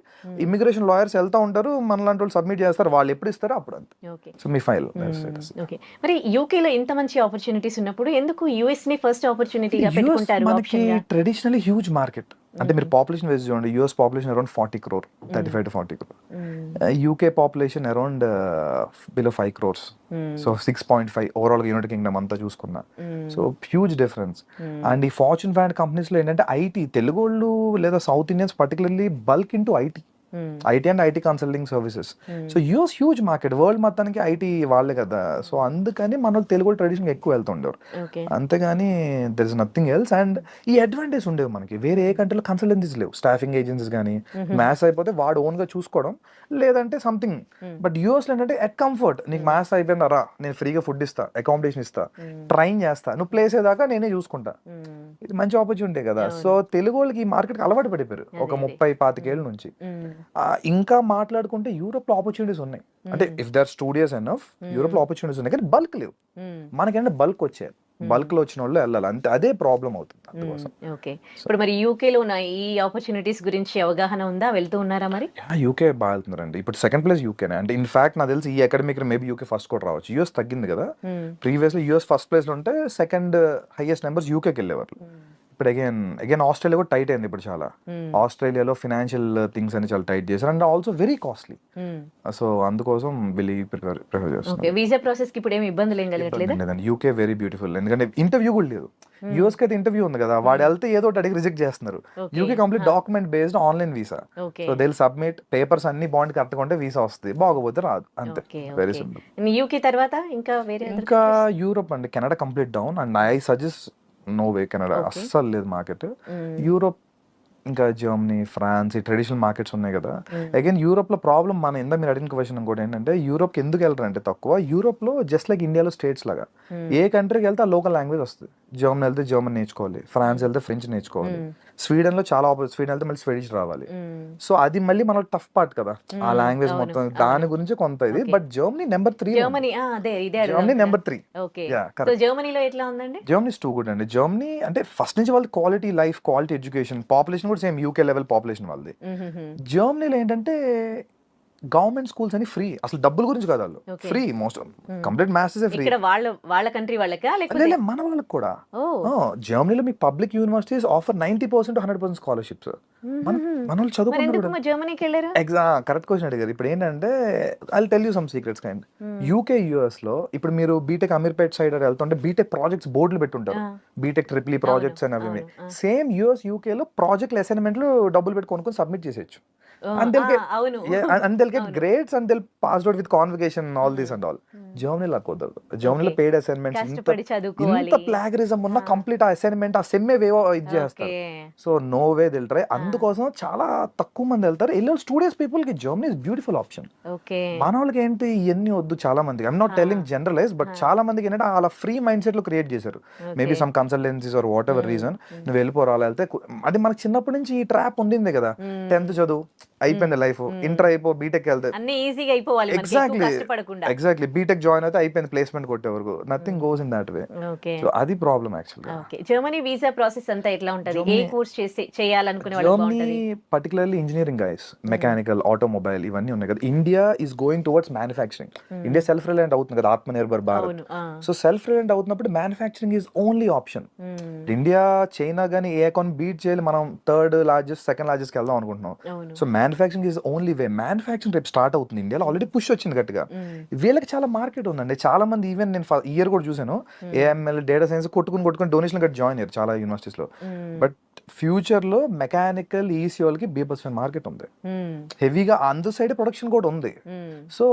Speaker 3: ఇమిగ్రేషన్ లాయర్స్ వెళ్తా ఉంటారు, మనలాంటి వాళ్ళు సబ్మిట్ చేస్తారు, వాళ్ళు ఎప్పుడు ఇస్తారో అప్పుడు అంతే. సో మీ ఫైల్.
Speaker 2: మరి యూకే లో ఇంత మంచి ఆపర్చునిటీస్ ఉన్నప్పుడు ఎందుకు యుఎస్ ని ఫస్ట్ ఆపర్చునిటీగా పెట్టుకుంటారు?
Speaker 3: మనకి ట్రెడిషనల్లీ హ్యూజ్ మార్కెట్. అంటే మీరు పాపులేషన్ వైజ్ చూడండి, US population around 40 crore, 35 to 40 crore. UK population around below 5 crores. So 6.5 overall United Kingdom అంతా చూసుకున్నా. So huge difference. అండ్ ఈ ఫార్చ్యూన్ 500 కంపెనీస్ లో ఏంటంటే ఐటీ, తెలుగు వాళ్ళు లేదా south Indians particularly bulk into IT and IT consulting services. So US huge market, world మొత్తానికి IT వాళ్ళే కదా. సో అందుకని మన తెలుగు ట్రెడిషన్ ఎక్కువ వెళ్తుండేవారు, అంతేగాని there is nothing else. And ఈ అడ్వాంటేజ్ ఉండేవి మనకి, వేరే ఏ కంట్రీలో కన్సల్టెన్సీస్ లేవు, స్టాఫింగ్ ఏజెన్సీస్ కానీ. మ్యాథ్స్ అయిపోతే వాడు ఓన్ గా చూసుకోవడం లేదంటే సంథింగ్. బట్ యూఎస్ లో ఏంటంటే ఎట్ కంఫర్ట్, నీకు మ్యాథ్స్ అయిపోయిందా, నేను ఫ్రీగా ఫుడ్ ఇస్తా, అకామిడేషన్ ఇస్తా, ట్రైన్ చేస్తా, నువ్వు ప్లేస్ అయ్యేదాకా నేనే చూసుకుంటా. ఇది మంచి ఆపర్చునిటీ కదా. సో తెలుగు వాళ్ళకి ఈ మార్కెట్ అలవాటు పడిపోయారు ఒక 30-25 ఏళ్ళ నుంచి. ఇంకా మాట్లాడుకుంటే యూరోప్ లో ఆపర్చునిటీస్ ఉన్నాయి, అంటే if there studios enough Europe లో ఆపర్చునిటీస్ ఉన్నాయి, కానీ బల్క్ లేవు. మనకేంటే బల్క్ వచ్చాయి, బల్క్ లో వచ్చిన వాళ్ళు వెళ్ళాలి, అంతే. అదే ప్రాబ్లం అవుతుంది అందుకోసం.
Speaker 2: ఓకే, ఇప్పుడు మరి యూకే లో ఉన్న ఈ ఆపర్చునిటీస్ గురించి అవగాహన ఉందా, వెళ్తూ ఉన్నారా మరి?
Speaker 3: యూకే బాగా వెళ్తున్నారండి. ఇప్పుడు సెకండ్ ప్లేస్ యూకేనే. అంటే ఇన్ఫాక్ట్ నాకు తెలిసి ఈ అకాడమిక్ మేబీ యూకే ఫస్ట్ కూడా రావచ్చు. యూఎస్ తగ్గింది కదా, ప్రీవియస్ లో యూఎస్ ఫస్ట్ ప్లేస్ లో ఉంటే సెకండ్ హైయెస్ట్ నెంబర్స్ యూకేకి వెళ్ళేవారు. ఇప్పుడు అగైన్ ఆస్ట్రేలియా కూడా టైట్ అయింది ఇప్పుడు చాలా. ఆస్ట్రేలియాలో ఫినాన్షియల్ థింగ్స్ అని చాలా టైట్ చేశారు, and also very costly. So అందుకోసం ప్రిఫర్ చేస్తాను.
Speaker 2: వీసా ప్రాసెస్ కి ఇప్పుడు ఏమి ఇబ్బందులు ఏం కలగట్లేదు.
Speaker 3: యూకే వెరీ బ్యూటిఫుల్, ఎందుకంటే ఇంటర్వ్యూ కూడా లేదు. యూఎస్ కి అయితే ఇంటర్వ్యూ ఉంది కదా, వాడు వెళ్తే ఏదో ఒకటి అడిగి రిజెక్ట్ చేస్తున్నారు. UK complete document based online visa. So they will submit papers అన్ని బాండ్ కరెక్ట్గా ఉంటే వీసా వస్తుంది, బాగోపోతే రాదు, అంతే. Very simple.
Speaker 2: యూకే తర్వాత ఇంకా
Speaker 3: యూరోప్ అండి, Canada complete down. And I suggest no way, Canada అస్సలు లేదు మార్కెట్. యూరోప్ ఇంకా జర్మనీ, ఫ్రాన్స్, ఈ ట్రెడిషనల్ మార్కెట్స్ ఉన్నాయి కదా. అగైన్ యూరోప్ లో ప్రాబ్లం, మన ఇందా మీరు అడిగిన క్వశ్చన్ కూడా ఏంటంటే, యూరోప్ కి ఎందుకు వెళ్ళరంటే తక్కువ. యూరోప్ లో జస్ట్ లైక్ ఇండియాలో స్టేట్స్ లాగా ఏ కంట్రీకి వెళ్తే ఆ లోకల్ లాంగ్వేజ్ వస్తుంది. జర్మనీ వెళ్తే జర్మన్ నేర్చుకోవాలి, ఫ్రాన్స్ వెళ్తే ఫ్రెంచ్ నేర్చుకోవాలి, స్వీడన్ లో చాలా స్వీడన్ వెళ్తే మళ్ళీ స్వీడిష్ రావాలి. సో అది మళ్ళీ మన టఫ్ పార్ట్ కదా, ఆ లాంగ్వేజ్ మొత్తం, దాని గురించి కొంత ఇది. But Germany number 3, Germany number 3.
Speaker 2: జర్మనీలో ఎట్లా ఉందండి?
Speaker 3: జర్మనీ ఇస్ టూ గుడ్ అండి. జర్మనీ అంటే ఫస్ట్ నుంచి వాళ్ళు quality life, quality education, population కూడా సేమ్ యూకే లెవెల్ పాపులేషన్ వాళ్ళది. జర్మనీలో ఏంటంటే గవర్నమెంట్ స్కూల్స్ అని ఫ్రీ, అసలు డబ్బుల గురించి కాదు, వాళ్ళు free, most complete maths free.
Speaker 2: వాళ్ళ కంట్రీ వాళ్ళకా,
Speaker 3: మన వాళ్ళకి కూడా. జర్మనీలో మీకు public universities offer 90% to 100% scholarships. మన వాళ్ళు చదువుకున్నారు. ఎగ్జామ్ కరెక్ట్ క్వశ్చన్ అడిగారు. ఇప్పుడు ఏంటంటే I will tell you some secrets kind. UK US లో ఇప్పుడు మీరు బీటెక్ అమీర్పేట్ సైడ్ వెళ్తుంటే బీటెక్ ప్రాజెక్ట్స్ బోర్డులు పెట్టుంటారు, బీటెక్ ట్రిపుల్ ప్రాజెక్ట్స్ అని అవి. సేమ్ యూఎస్ యూకే లో ప్రాజెక్ట్ అసైన్మెంట్లు డబ్బులు పెట్టి కొనుక్కొని సబ్మిట్ చేసేయచ్చు. and they'll get
Speaker 2: అవును
Speaker 3: and they'll get grades and they'll pass out with convocation and all this and all. Germany లా కుదరదు. జర్మనీలో పెయిడ్ అసైన్మెంట్స్
Speaker 2: కష్టపడి చదువుకోవాలి.
Speaker 3: ఇంత ప్లాగరిజం ఉన్న కంప్లీట్ ఆ అసైన్మెంట్ ఆ సెమ్మే వేవో ఇది చేస్తారు. సో నో వే దిల్ ట్రై. అందుకోసం చాలా తక్కువ మంది వెళ్తారు. వెళ్ళే స్టూడెంట్స్ పీపుల్ కి Germany is beautiful option.
Speaker 2: Okay
Speaker 3: మన వాళ్ళకి ఏంటి ఇవన్నీ వద్దు చాలా మందికి. I'm not telling generalize, but చాలా మందికి ఏంటంటే అలా ఫ్రీ మైండ్ సెట్ లో క్రియేట్ చేశారు. Maybe some consultancies or whatever reason నువ్వు వెళ్ళిపోరాలి వెళ్తే అది మనకి చిన్నప్పటి నుంచి ఈ ట్రాప్ ఉండింది కదా. 10th చదువు అయిపోయింది లైఫ్, ఇంటర్ అయిపో బీటెక్ వెళ్తే
Speaker 2: అన్ని ఈజీగా అయిపోవాలి మనకి, ఎక్కువ కష్టపడకుండా.
Speaker 3: ఎగ్జాక్ట్లీ బీటెక్ జాయిన్ అయితే అయిపోయింది, ప్లేస్మెంట్ కొట్టే వరకు nothing goes in that way.
Speaker 2: Okay
Speaker 3: so అది problem actually.
Speaker 2: Okay Germany visa process అంతా ఎట్లా ఉంటది? ఏ కోర్స్ చేయాలనుకునే వాళ్ళకి
Speaker 3: జర్మనీ
Speaker 2: బాగుంటది?
Speaker 3: Particularly engineering guys, mechanical, automobile ఇవన్నీ ఉన్నాయి కదా. India is going towards manufacturing. India self reliant అవుతుంది కదా, ఆత్మనిర్భర్ భారత్.
Speaker 2: అవును
Speaker 3: సో సెల్ఫ్ రిలయంట్ అవుతున్నప్పుడు manufacturing is only option. India China గానీ ఏ అకౌంట్ బీట్ చేయాలి, మనం థర్డ్ లార్జెస్ట్ సెకండ్ లార్జెస్ట్ వెళ్దాం అనుకుంటున్నాం.
Speaker 2: అవును
Speaker 3: so manufacturing is only way. Manufacturing రేపు స్టార్ట్ అవుతుంది ఇండియాలో, ఆల్రెడీ పుష్ వచ్చింది గట్టిగా. వీళ్ళకి చాలా మార్కెట్ ఉందండి. చాలా మంది ఈవెన్ నేను ఇయర్ కూడా చూసాను, ఏఎంఎల్ డేటా సైన్స్ కొట్టుకుని డొనేషన్ కట్టి జాయిన్ అయ్యారు చాలా యూనివర్సిటీస్ లో. బట్ ఫ్యూచర్ లో మెకానికల్ ఈసీ వాళ్ళకి బీభత్సమైన మార్కెట్ ఉంది, హెవీగా అందు సైడ్ ప్రొడక్షన్ కూడా ఉంది. సో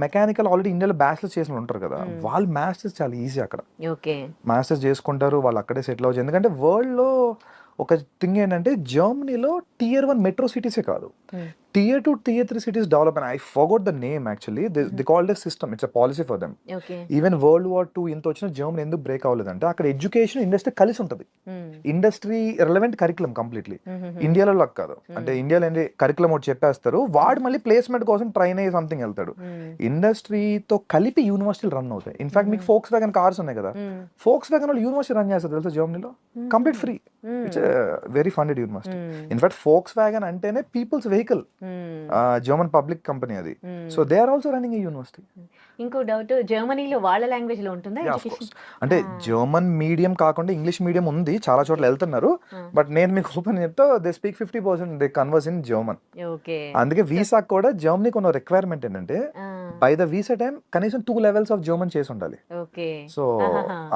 Speaker 3: మెకానికల్ ఆల్రెడీ ఇండియాలో బ్యాచిలర్స్ చేసిన ఉంటారు కదా, వాళ్ళు మాస్టర్స్ చాలా ఈజీ అక్కడ.
Speaker 2: ఓకే
Speaker 3: మాస్టర్స్ చేసుకుంటారు, వాళ్ళు అక్కడే సెటిల్ అవ్వచ్చు. ఎందుకంటే వరల్డ్ లో ఒక థింగ్ ఏంటంటే జర్మనీలో Tier 1 మెట్రో సిటీసే కాదు, Tier 2, Tier 3 cities develop, and I forgot the name actually. They called it system. It's a policy for them.
Speaker 2: Okay
Speaker 3: even world war 2 ఇంత వచ్చిన జర్మనీ ఎందుకు బ్రేక్ అవ్వలేదంటే అక్కడ ఎడ్యుకేషన్ ఇండస్ట్రీ కలిసి ఉంటుంది. Industry relevant curriculum completely. ఇండియాలో లాగా కాదు. అంటే ఇండియాలో ఏంటి కరికులం ఒకటి చెప్పేస్తారు, వాడు మళ్ళీ ప్లేస్మెంట్ కోసం ట్రైన్ అయ్యి సంథింగ్ వెళ్తాడు. ఇండస్ట్రీతో కలిపి యూనివర్సిటీలు రన్ అవుతాయి. ఇన్ఫాక్ట్ మీకు ఫోక్స్ వ్యాగన్ కార్స్ ఉన్నాయి కదా, ఫోక్స్ వ్యాగన్ వాళ్ళు యూనివర్సిటీ రన్ చేస్తారు తెలుసా జర్మనీలో, complete free. It's very funded university. In fact Volkswagen అంటేనే people's vehicle, German public company అది. So they are also running a university.
Speaker 2: ఇంకో డౌట్, జర్మనీలో వాళ్ళ లాంగ్వేజ్ లో ఉంటుందా ఎడ్యుకేషన్?
Speaker 3: అంటే జర్మన్ మీడియం కాకుండా ఇంగ్లీష్ మీడియం ఉంది, చాలా చోట్ల వెళ్తున్నారు. బట్ నేను మీకు ఓపెన్ చెప్తా, they speak 50% they converse in German.
Speaker 2: Okay
Speaker 3: అందుకే వీసా కూడా జర్మనీకి ఉన్న రిక్వైర్మెంట్ ఏంటంటే బై ద వీసా టైం కనీసం 2 levels ఆఫ్ జర్మన్ చేసి ఉండాలి.
Speaker 2: ఓకే
Speaker 3: సో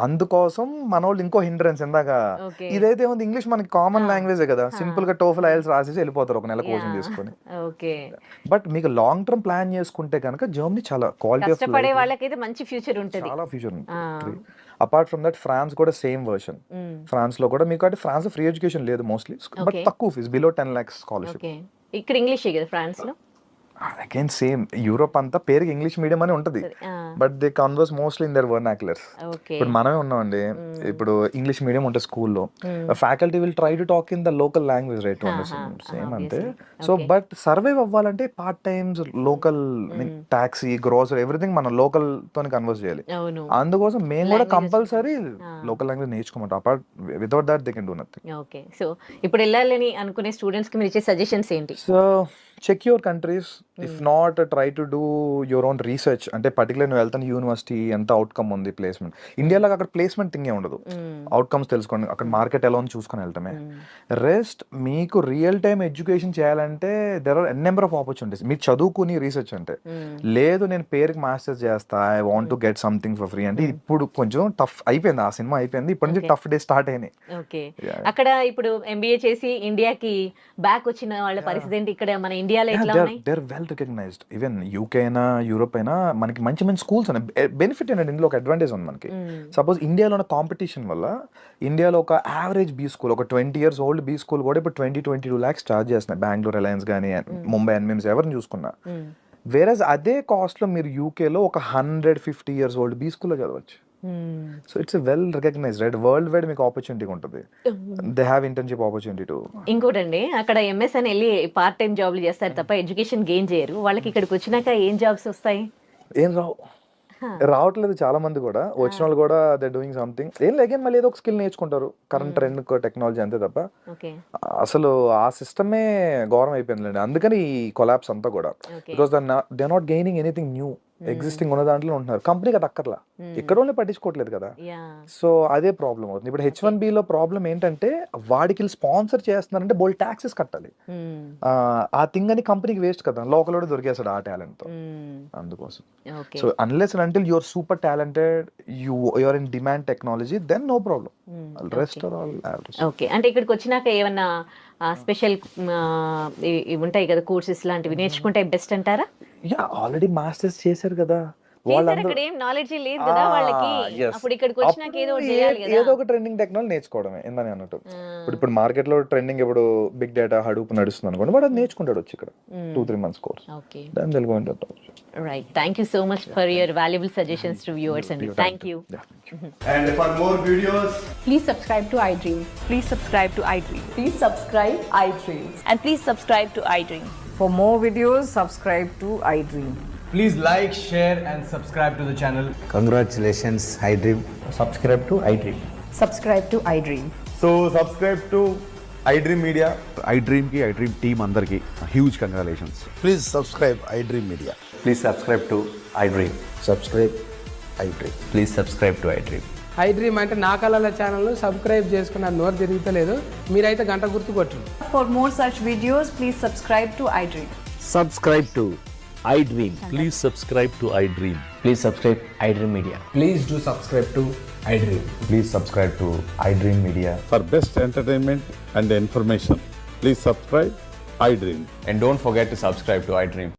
Speaker 3: అందుకోసం మన వాళ్ళు ఇంకో హిండ్రెన్స్ ఇందాక ఇదైతే ఉంది, ఇంగ్లీష్ మనకి కామన్ లాంగ్వేజ్ కదా, సింపుల్ గా టోఫెల్ ఐఎల్స్ రాసేసి వెళ్ళిపోతారు ఒక నెల కోచింగ్ తీసుకొని.
Speaker 2: ఓకే
Speaker 3: బట్ మీకు లాంగ్ టర్మ్ ప్లాన్ చేసుకుంటే కనుక జర్మనీ చాలా క్వాలిటీ ఆఫ్
Speaker 2: కష్టపడే వాళ్ళకైతే మంచి ఫ్యూచర్ ఉంటుంది.
Speaker 3: చాలా ఫ్యూచర్ ఉంటుంది. అపార్ట్ ఫ్రమ్ దట్ ఫ్రాన్స్ కూడా సేమ్ వర్షన్. ఫ్రాన్స్ లో కూడా మీకు అంటే ఫ్రాన్స్ ఫ్రీ ఎడ్యుకేషన్ లేదు మోస్ట్లీ, బట్ తక్కువ fee, below 10 lakhs scholarship.
Speaker 2: Okay ఇక్కడ ఇంగ్లీషే కదా ఫ్రాన్స్ లో?
Speaker 3: అగైన్ సేమ్, యూరోప్ అంతా పేరుకి ఇంగ్లీష్ మీడియం అని ఉంటది, but they converse mostly in their vernaculars. ఇప్పుడు మనమే ఉన్నామండి, ఇప్పుడు ఇంగ్లీష్ మీడియం ఉంటుంది స్కూల్లో, faculty will try to talk in the local language, right to understand, same అంతే. సో బట్ సర్వైవ్ అవ్వాలంటే part times, local taxi, grocery, everything మనం local తోని కన్వర్స్ చేయాలి. అందుకోసం మేము కూడా కంపల్సరీ లోకల్ లాంగ్వేజ్ నేర్చుకోమంటాం. Apart without that they can do nothing.
Speaker 2: Okay so ఇప్పుడు వెళ్ళాలని అనుకునే స్టూడెంట్స్ కి మీరు ఇచ్చే సజెషన్స్ ఏంటి?
Speaker 3: So check your countries, if not try to do your own research. అంటే పర్టికులర్ నువ్వు వెళ్తాను యూనివర్సిటీ ఎంత అవుట్కమ్ ఉంది, ప్లేస్మెంట్. ఇండియాలో అక్కడ ప్లేస్మెంట్ థింగే ఉండదు, అవుట్కమ్స్ తెలుసుకోండి, అక్కడ మార్కెట్ ఎలా ఉంది చూసుకొని వెళ్తామే. రెస్ట్ మీకు రియల్ టైమ్ ఎడ్యుకేషన్ చేయాలంటే there are number of opportunities. మీరు చదువుకుని రీసెర్చ్ అంటే లేదు, నేను పేరుకి మాస్టర్స్ చేస్తా, I want to get something for free అంటే ఇప్పుడు కొంచెం టఫ్ అయిపోయింది. ఆ సినిమా అయిపోయింది, ఇప్పటి నుంచి టఫ్ డే స్టార్ట్ అయినాయి.
Speaker 2: ఓకే అక్కడ ఇప్పుడు ఎంబీఏ చేసి ఇండియాకి బ్యాక్ వచ్చిన వాళ్ళ పరిస్థితి ఏంటి? ఇక్కడ మన ఇండియాలో ఎట్లా ఉన్నాయి?
Speaker 3: They are well recognized. Even UK అయినా యూరోప్ అయినా మనకి మంచి మంచి స్కూల్స్ ఉన్నాయి. బెనిఫిట్ ఏంటంటే ఇందులో ఒక అడ్వాంటేజ్ ఉంది మనకి. సపోజ్ ఇండియాలో ఉన్న కాంపిటీషన్ వల్ల ఇండియాలో ఒక యావరేజ్ బీ స్కూల్, ఒక 20 years old బీ స్కూల్ కూడా ఇప్పుడు 20-22 lakhs చార్జ్ చేస్తున్నాయి. బెంగళూరు రిలయన్స్ కానీ, ముంబై ఎన్ఎంఎంస్ ఎవరిని చూసుకున్నా. వేరేజ్ అదే కాస్ట్ లో మీరు యూకేలో ఒక 150 years old బీ స్కూల్లో చదవచ్చు. So it's well recognized, right? Worldwide మీకు ఆపర్చునిటీ ఉంటుంది. They have internship opportunity too.
Speaker 2: ఇంకోటండి, అక్కడ ఎంఎస్ అని వెళ్ళి పార్ట్ టైం జాబ్లు చేస్తారు తప్ప ఎడ్యుకేషన్ గెయిన్ చేయరు. వాళ్ళకి ఇక్కడికి వచ్చినాక ఏం జాబ్స్ వస్తాయి?
Speaker 3: ఏం రావట్లేదు. చాలా మంది కూడా వచ్చిన వాళ్ళు కూడా దే డూయింగ్ సంథింగ్. ఏం లేక మళ్ళీ ఏదో ఒక స్కిల్ నేర్చుకుంటారు, కరెంట్ ట్రెండ్ టెక్నాలజీ అంతే తప్ప అసలు ఆ సిస్టమే ఘోరం అయిపోయిందండి. అందుకని ఈ కొలాప్స్ అంతా కూడా, because they not gaining anything new. Existing ఉన్న దాంట్లో ఉంటున్నారు, కంపెనీకి అది అక్కర్లా, ఇక్కడ వాళ్ళే పట్టించుకోవట్లేదు కదా.
Speaker 2: యా
Speaker 3: సో అదే ప్రాబ్లం అవుతుంది. ఇప్పుడు H1B లో ప్రాబ్లం ఏంటంటే వాడికి స్పాన్సర్ చేస్తున్నారంటే బోల్ ట్యాక్సెస్ కట్టాలి. ఆ థింగ్ అని కంపెనీకి వేస్ట్ కదా, లోకల్ దొరికేస్తాడు ఆ టాలెంట్ తో. అందుకోసం
Speaker 2: okay
Speaker 3: so unless and until you're super talented, you're in demand technology, then no problem. Rest are all average.
Speaker 2: Okay అంటే ఇక్కడికి వచ్చినాక ఏమన్నా స్పెషల్ ఉంటాయి కదా కోర్సెస్ లాంటివి నేర్చుకుంటే బెస్ట్ అంటారా?
Speaker 3: యా ఆల్రెడీ మాస్టర్స్ చేశారు కదా
Speaker 2: చేశారు,
Speaker 3: వాళ్ళందరూ.
Speaker 2: అక్కడ ఏం నాలెడ్జ్ లేదు కదా వాళ్ళకి.
Speaker 3: yes.
Speaker 2: అప్పుడు ఇక్కడికి వచ్చినాక ఏదో ఒకటి చేయాలి కదా.
Speaker 3: ఏదో ఒక ట్రెండింగ్ టెక్నాలజీ నేర్చుకోవడమే ఏందని అన్నట్టు. ఇప్పుడు మార్కెట్ లో ట్రెండింగ్ ఇప్పుడు బిగ్ డేటా హడూప్ నడుస్తుంది అనుకోండి, వాడు అది నేర్చుకుంటాడు వచ్చి ఇక్కడ 2-3 months కోర్స్.
Speaker 2: ఓకే
Speaker 3: దాని తెలుగు అంటే
Speaker 2: right. Thank you so much for your valuable suggestions to viewers అండి. థ్యాంక్ యూ.
Speaker 4: And for more videos,
Speaker 5: Please subscribe to iDream.
Speaker 6: Please subscribe to iDream.
Speaker 5: Please subscribe iDream.
Speaker 6: And please subscribe to iDream.
Speaker 5: For more videos, subscribe to iDream.
Speaker 4: please like, share, and subscribe to the channel.
Speaker 7: Congratulations, iDream. Subscribe to iDream.
Speaker 5: Subscribe to iDream.
Speaker 4: So subscribe to iDream Media.
Speaker 8: iDream team andarki huge congratulations.
Speaker 7: Please subscribe iDream Media.
Speaker 8: Please subscribe to iDream.
Speaker 7: Subscribe iDream.
Speaker 8: Please subscribe to iDream.
Speaker 9: iDream అంటే నా కళల channel subscribe చేసుకున్న నోరు తిరుగుతలేదు, మీరైతే గంట గుర్తు కొట్టండి.
Speaker 5: For more such videos, please subscribe to iDream.
Speaker 7: Subscribe to iDream.
Speaker 10: Please subscribe to iDream.
Speaker 7: Please subscribe iDream Media.
Speaker 4: Please do subscribe to iDream.
Speaker 8: Please subscribe to iDream Media.
Speaker 10: For best entertainment and information, please subscribe iDream.
Speaker 8: And don't forget to subscribe to iDream.